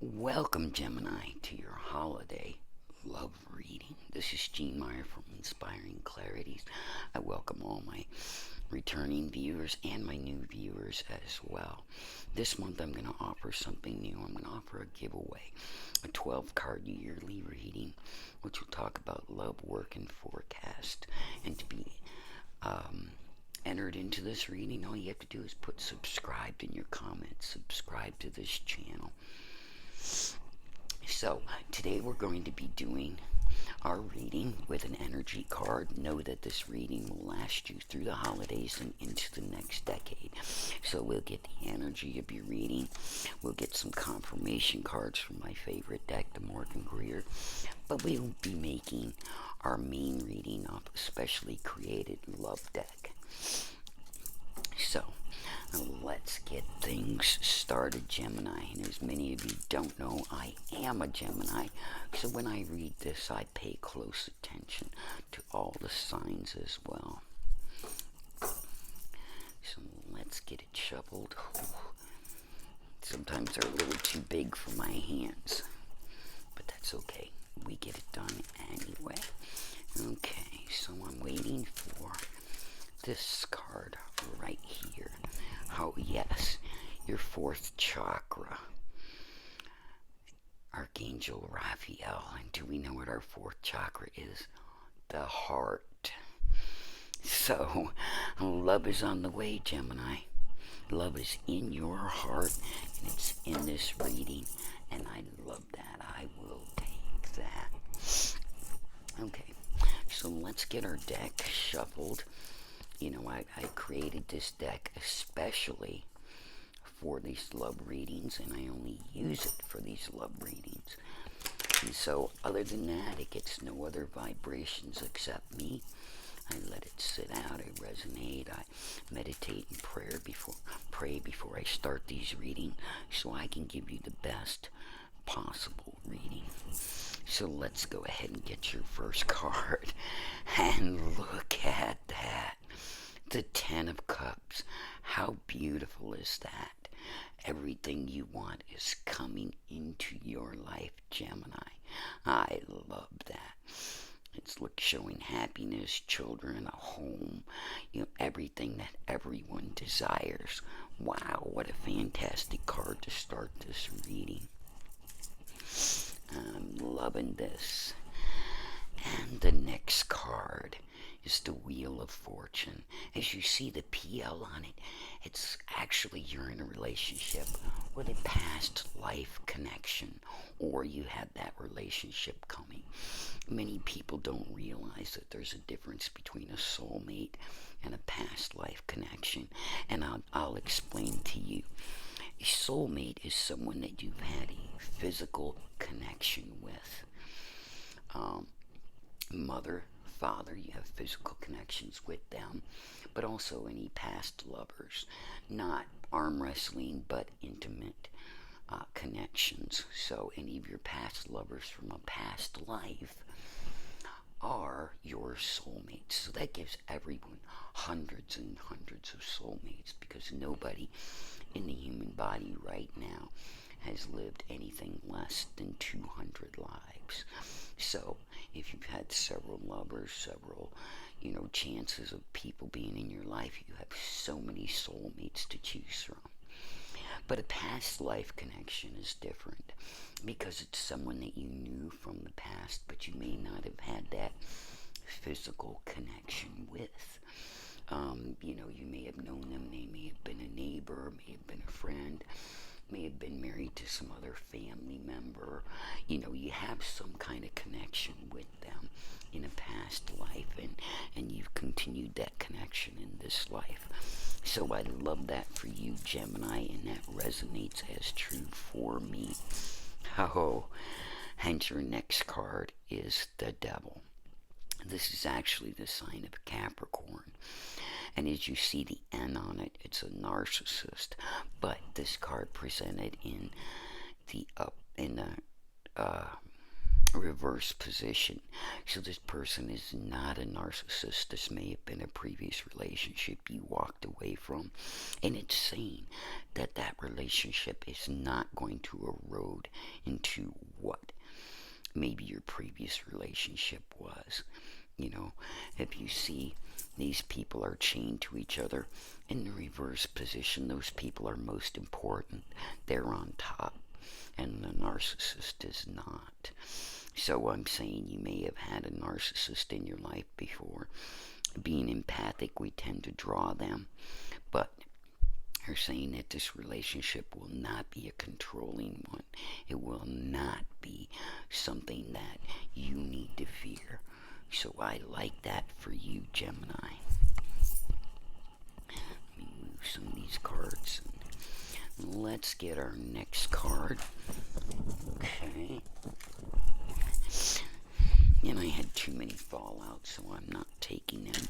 Welcome, Gemini, to your holiday love reading. This is Gene Meyer from Inspiring Clarities. I welcome all my returning viewers and my new viewers as well. This month I'm going to offer something new. I'm going to offer a giveaway, a 12 card yearly reading, which will talk about love, work, and forecast. And to be entered into this reading, all you have to do is put subscribed in your comments. Subscribe to this channel. So today we're going to be doing our reading with an energy card. Know that this reading will last you through the holidays and into the next decade. So we'll get the energy of your reading. We'll get some confirmation cards from my favorite deck, the Morgan Greer. But we'll be making our main reading off a specially created love deck. So let's get things started, Gemini. And as many of you don't know, I am a Gemini. So when I read this, I pay close attention to all the signs as well. So let's get it shuffled. Sometimes they're a little too big for my hands, but that's okay. We get it done anyway. Okay, so I'm waiting for this card right here. Oh yes, your fourth chakra, Archangel Raphael. And do we know what our fourth chakra is? The heart. So love is on the way, Gemini. Love is in your heart, and it's in this reading, and I love that. I will take that. Okay, so let's get our deck shuffled. You know, I created this deck especially for these love readings, and I only use it for these love readings. And so, other than that, it gets no other vibrations except me. I let it sit out, I resonate, I meditate and pray before I start these readings, so I can give you the best possible reading. So let's go ahead and get your first card, and look at that. The Ten of Cups. How beautiful is that? Everything you want is coming into your life, Gemini. I love that. It's showing happiness, children, a home, everything that everyone desires. Wow, what a fantastic card to start this reading. I'm loving this. And the next card is the Wheel of Fortune. As you see the PL on it, it's actually you're in a relationship with a past life connection, or you had that relationship coming. Many people don't realize that there's a difference between a soulmate and a past life connection, and I'll explain to you. A soulmate is someone that you've had a physical connection with. Mother, father, you have physical connections with them, but also any past lovers, not arm wrestling, but intimate connections. So any of your past lovers from a past life are your soulmates. So that gives everyone hundreds and hundreds of soulmates, because nobody in the human body right now has lived anything less than 200 lives. So if you've had several lovers, several, chances of people being in your life, you have so many soulmates to choose from. But a past life connection is different, because it's someone that you knew from the past, but you may not have had that physical connection with. You may have known them, they may have been a neighbor, may have been a friend, may have been married to some other family member. You have some kind of connection with them in a past life, and you've continued that connection in this life. So I love that for you, Gemini, and that resonates as true for me. Oh, and your next card is the Devil. This is actually the sign of Capricorn. And as you see the N on it, it's a narcissist. But this card presented in the reverse position. So this person is not a narcissist. This may have been a previous relationship you walked away from. And it's saying that that relationship is not going to erode into what maybe your previous relationship was. If you see these people are chained to each other in the reverse position, those people are most important. They're on top, and the narcissist is not. So I'm saying you may have had a narcissist in your life before. Being empathic, we tend to draw them, but they're saying that this relationship will not be a controlling one. It will not be something that you need to fear. So I like that for you, Gemini. Let me move some of these cards. Let's get our next card. Okay. And I had too many fallouts, so I'm not taking them.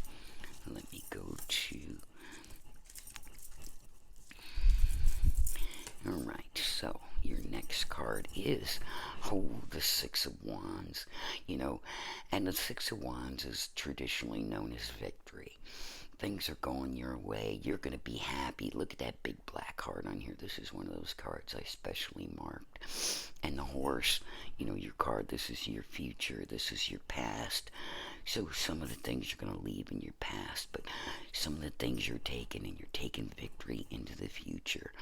Let me go to... Alright, so your next card is, the Six of Wands. And the Six of Wands is traditionally known as victory. Things are going your way. You're going to be happy. Look at that big black card on here. This is one of those cards I specially marked. And the horse, your card, this is your future. This is your past. So some of the things you're going to leave in your past, but some of the things you're taking, and you're taking victory into the future.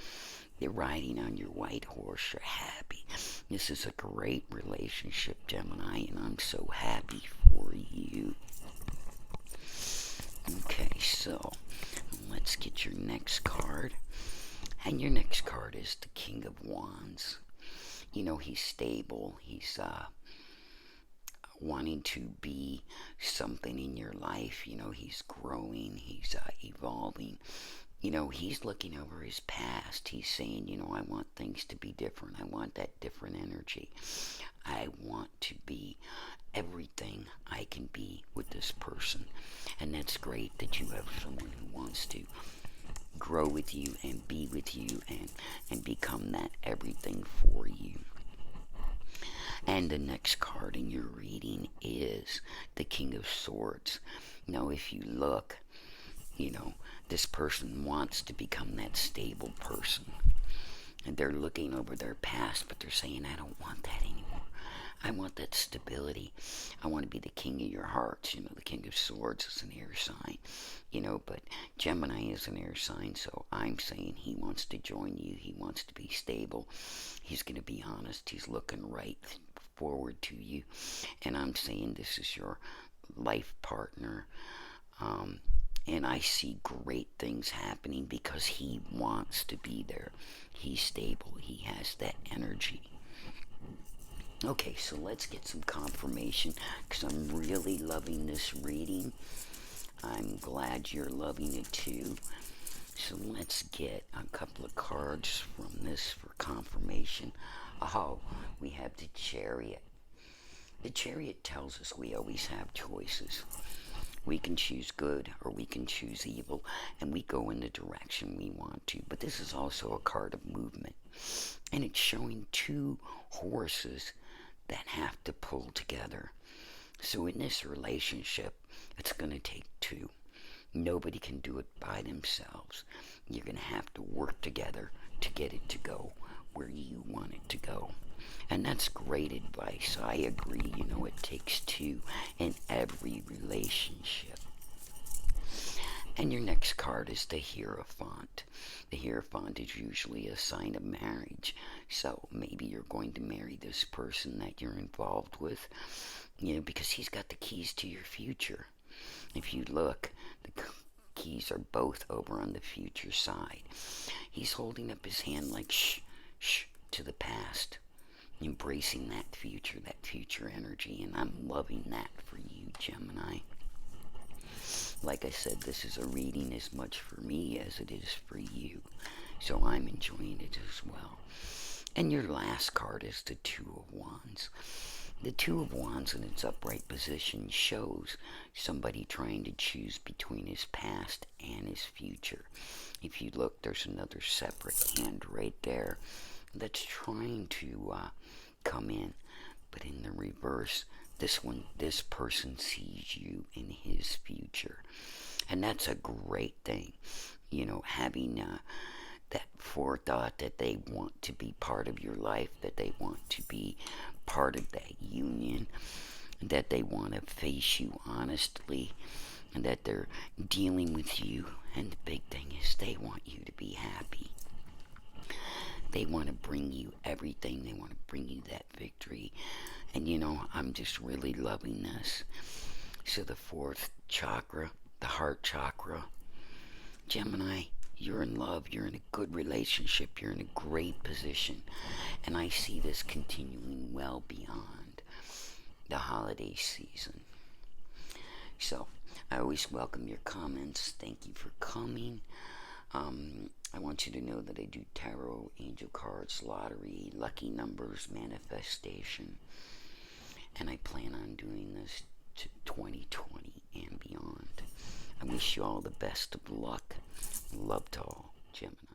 You're riding on your white horse. You're happy. This is a great relationship, Gemini, and I'm so happy for you. Okay, so let's get your next card. And your next card is the King of Wands. He's stable. He's wanting to be something in your life. He's growing. He's evolving. He's looking over his past. He's saying, I want things to be different. I want that different energy. I want to be everything I can be with this person. And that's great that you have someone who wants to grow with you and be with you and become that everything for you. And the next card in your reading is the King of Swords. Now, if you look, this person wants to become that stable person. And they're looking over their past, but they're saying, I don't want that anymore. I want that stability. I want to be the king of your hearts. The King of Swords is an air sign. But Gemini is an air sign, so I'm saying he wants to join you. He wants to be stable. He's going to be honest. He's looking right forward to you. And I'm saying this is your life partner. And I see great things happening because he wants to be there. He's stable. He has that energy. Okay, so let's get some confirmation because I'm really loving this reading. I'm glad you're loving it too. So let's get a couple of cards from this for confirmation. We have the Chariot. The Chariot tells us we always have choices. We can choose good or we can choose evil, and we go in the direction we want to. But this is also a card of movement, and it's showing two horses that have to pull together. So in this relationship, it's going to take two. Nobody can do it by themselves. You're going to have to work together to get it to go where you want it to go. And that's great advice. I agree. It takes two in every relationship. And your next card is the Hierophant. The Hierophant is usually a sign of marriage. So maybe you're going to marry this person that you're involved with, because he's got the keys to your future. If you look, the keys are both over on the future side. He's holding up his hand like shh, shh, to the past. Embracing that future energy, and I'm loving that for you, Gemini. Like I said, this is a reading as much for me as it is for you, so I'm enjoying it as well. And your last card is the Two of Wands. The Two of Wands in its upright position shows somebody trying to choose between his past and his future. If you look, there's another separate hand right there that's trying to come in, But in the reverse, this person sees you in his future. And that's a great thing. Having that forethought that they want to be part of your life, that they want to be part of that union, that they want to face you honestly, and that they're dealing with you. And the big thing is they want you to be happy. They want to bring you everything. They want to bring you that victory. And I'm just really loving this. So the fourth chakra, the heart chakra, Gemini, you're in love, you're in a good relationship, you're in a great position. And I see this continuing well beyond the holiday season. So I always welcome your comments. Thank you for coming. I want you to know that I do tarot, angel cards, lottery, lucky numbers, manifestation. And I plan on doing this to 2020 and beyond. I wish you all the best of luck. Love to all, Gemini.